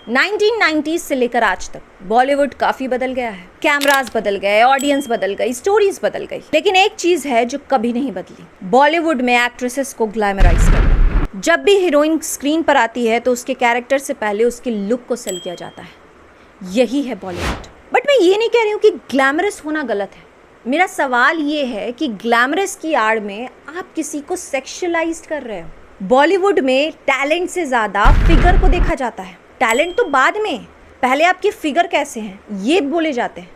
1990s से लेकर आज तक बॉलीवुड काफी बदल गया है। कैमरास बदल गए, ऑडियंस बदल गई, स्टोरीज बदल गई, लेकिन एक चीज है जो कभी नहीं बदली, बॉलीवुड में एक्ट्रेसेस को ग्लैमराइज करना। जब भी हीरोइन स्क्रीन पर आती है तो उसके कैरेक्टर से पहले उसके लुक को सेल किया जाता है। यही है बॉलीवुड। बट मैं ये नहीं कह रही हूँ कि ग्लैमरस होना गलत है। मेरा सवाल ये है कि ग्लैमरस की आड़ में आप किसी को सेक्सुअलाइज कर रहे हो। बॉलीवुड में टैलेंट से ज़्यादा फिगर को देखा जाता है। टैलेंट तो बाद में, पहले आपके फिगर कैसे हैं ये बोले जाते हैं।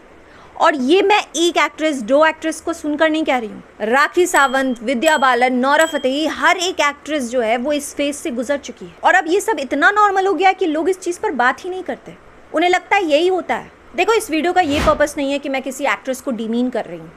और ये मैं एक एक्ट्रेस, दो एक्ट्रेस को सुनकर नहीं कह रही हूँ। राखी सावंत, विद्या बालन, नोरा फतेही, हर एक एक्ट्रेस जो है वो इस फेज से गुजर चुकी है। और अब ये सब इतना नॉर्मल हो गया है कि लोग इस चीज़ पर बात ही नहीं करते। उन्हें लगता है यही होता है। देखो, इस वीडियो का ये पर्पस नहीं है कि मैं किसी एक्ट्रेस को डिमीन कर रही हूँ।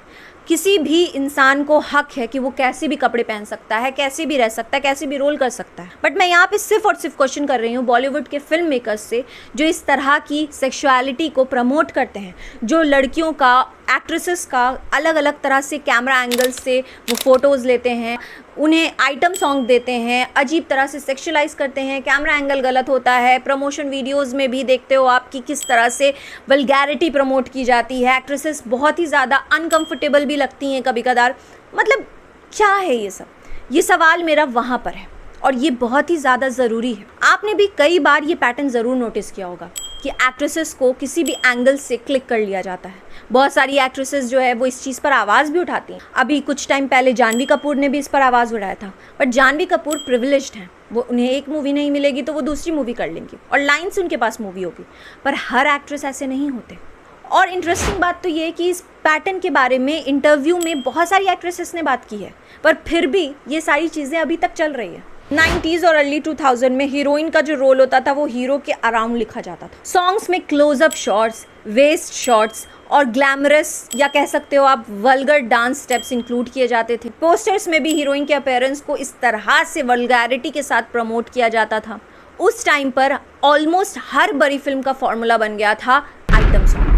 किसी भी इंसान को हक है कि वो कैसे भी कपड़े पहन सकता है, कैसे भी रह सकता है, कैसे भी रोल कर सकता है। बट मैं यहाँ पे सिर्फ और सिर्फ क्वेश्चन कर रही हूँ बॉलीवुड के फिल्म मेकर्स से, जो इस तरह की सेक्सुअलिटी को प्रमोट करते हैं, जो लड़कियों का, एक्ट्रेसेस का अलग अलग तरह से कैमरा एंगल्स से वो फोटोज़ लेते हैं, उन्हें आइटम सॉन्ग देते हैं, अजीब तरह से सेक्सुअलाइज करते हैं, कैमरा एंगल गलत होता है। प्रमोशन वीडियोस में भी देखते हो आप कि किस तरह से वल्गैरिटी प्रमोट की जाती है। एक्ट्रेसेस बहुत ही ज़्यादा अनकंफर्टेबल भी लगती हैं कभी कदार। मतलब क्या है ये सब? ये सवाल मेरा वहाँ पर है और ये बहुत ही ज़्यादा ज़रूरी है। आपने भी कई बार ये पैटर्न ज़रूर नोटिस किया होगा कि एक्ट्रेसेस को किसी भी एंगल से क्लिक कर लिया जाता है। बहुत सारी एक्ट्रेसेस जो है वो इस चीज़ पर आवाज़ भी उठाती हैं। अभी कुछ टाइम पहले जानवी कपूर ने भी इस पर आवाज़ उठाया था। बट जानवी कपूर प्रिविलेज्ड हैं, वो उन्हें एक मूवी नहीं मिलेगी तो वो दूसरी मूवी कर लेंगी और लाइन से उनके पास मूवी होगी। पर हर एक्ट्रेस ऐसे नहीं होते। और इंटरेस्टिंग बात तो ये है कि इस पैटर्न के बारे में इंटरव्यू में बहुत सारी एक्ट्रेसेस ने बात की है, पर फिर भी ये सारी चीज़ें अभी तक चल रही है। 90s और अर्ली 2000 में हीरोइन का जो रोल होता था वो हीरो के अराउंड लिखा जाता था। सॉन्ग्स में क्लोजअप शॉट्स, वेस्ट शॉट्स और ग्लैमरस या कह सकते हो आप वल्गर डांस स्टेप्स इंक्लूड किए जाते थे। पोस्टर्स में भी हीरोइन के अपीयरेंस को इस तरह से वल्गैरिटी के साथ प्रमोट किया जाता था। उस टाइम पर ऑलमोस्ट हर बड़ी फिल्म का फॉर्मूला बन गया था आइटम सॉन्ग।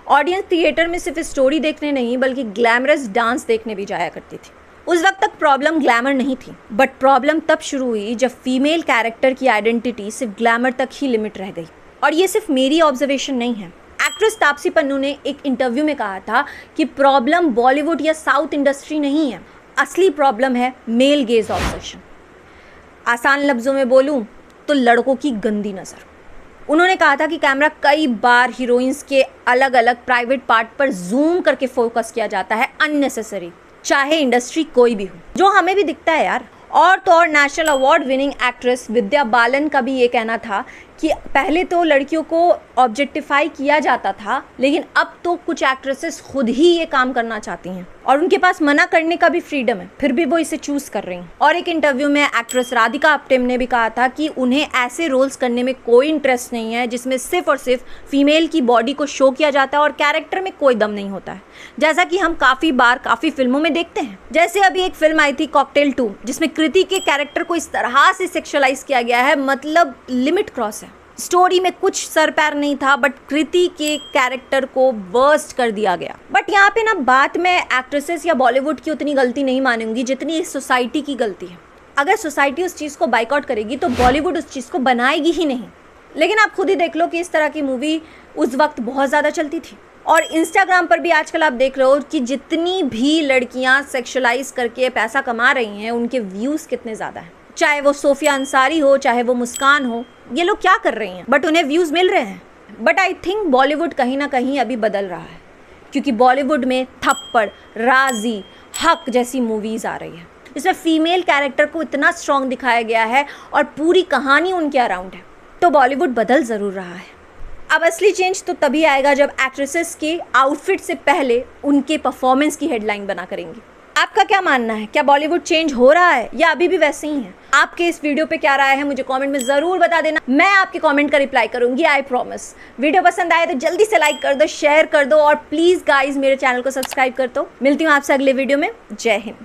ऑडियंस थिएटर में सिर्फ स्टोरी देखने नहीं बल्कि ग्लैमरस डांस देखने भी जाया करती थी। उस वक्त तक प्रॉब्लम ग्लैमर नहीं थी, बट प्रॉब्लम तब शुरू हुई जब फीमेल कैरेक्टर की आइडेंटिटी सिर्फ ग्लैमर तक ही लिमिट रह गई। और ये सिर्फ मेरी ऑब्जर्वेशन नहीं है। एक्ट्रेस तापसी पन्नू ने एक इंटरव्यू में कहा था कि प्रॉब्लम बॉलीवुड या साउथ इंडस्ट्री नहीं है, असली प्रॉब्लम है मेल गेज ऑब्सेशन। आसान लफ्ज़ों में बोलूं तो लड़कों की गंदी नज़र। उन्होंने कहा था कि कैमरा कई बार हीरोइंस के अलग अलग प्राइवेट पार्ट पर जूम करके फोकस किया जाता है अननेसेसरी, चाहे इंडस्ट्री कोई भी हो, जो हमें भी दिखता है यार। और तो और national award winning actress Vidya Balan का भी ये कहना था कि पहले तो लड़कियों को ऑब्जेक्टिफाई किया जाता था, लेकिन अब तो कुछ एक्ट्रेसेस खुद ही ये काम करना चाहती हैं और उनके पास मना करने का भी फ्रीडम है, फिर भी वो इसे चूज कर रही हैं। और एक इंटरव्यू में एक्ट्रेस राधिका आप्टे ने भी कहा था कि उन्हें ऐसे रोल्स करने में कोई इंटरेस्ट नहीं है जिसमें सिर्फ और सिर्फ फीमेल की बॉडी को शो किया जाता है और कैरेक्टर में कोई दम नहीं होता है, जैसा कि हम काफ़ी बार काफ़ी फिल्मों में देखते हैं। जैसे अभी एक फिल्म आई थी कॉकटेल 2, जिसमें कृति के कैरेक्टर को इस तरह से सेक्सुअलाइज किया गया है, मतलब लिमिट क्रॉस है। स्टोरी में कुछ सर पैर नहीं था, बट कृति के कैरेक्टर को बर्स्ट कर दिया गया। बट यहाँ पे ना बात मैं एक्ट्रेसेस या बॉलीवुड की उतनी गलती नहीं मानूंगी जितनी इस सोसाइटी की गलती है। अगर सोसाइटी उस चीज़ को बाइकआउट करेगी तो बॉलीवुड उस चीज़ को बनाएगी ही नहीं। लेकिन आप खुद ही देख लो कि इस तरह की मूवी उस वक्त बहुत ज़्यादा चलती थी। और इंस्टाग्राम पर भी आजकल आप देख रहे हो कि जितनी भी लड़कियाँ सेक्सुअलाइज करके पैसा कमा रही हैं, उनके व्यूज़ कितने ज़्यादा हैं। चाहे वो सोफिया अंसारी हो, चाहे वो मुस्कान हो, ये लोग क्या कर रही हैं, बट उन्हें व्यूज़ मिल रहे हैं। बट आई थिंक बॉलीवुड कहीं ना कहीं अभी बदल रहा है, क्योंकि बॉलीवुड में थप्पड़, राजी, हक जैसी मूवीज़ आ रही है, जिसमें फीमेल कैरेक्टर को इतना स्ट्रॉन्ग दिखाया गया है और पूरी कहानी उनके अराउंड है। तो बॉलीवुड बदल ज़रूर रहा है। अब असली चेंज तो तभी आएगा जब एक्ट्रेसेस के आउटफिट से पहले उनके परफॉर्मेंस की हेडलाइन बना करेंगी। आपका क्या मानना है? क्या बॉलीवुड चेंज हो रहा है या अभी भी वैसे ही है? आपके इस वीडियो पे क्या राय है मुझे कमेंट में ज़रूर बता देना। मैं आपके कमेंट का रिप्लाई करूंगी, आई प्रॉमिस। वीडियो पसंद आए तो जल्दी से लाइक कर दो, शेयर कर दो और प्लीज़ गाइज मेरे चैनल को सब्सक्राइब कर दो। मिलती हूँ आपसे अगले वीडियो में। जय हिंद।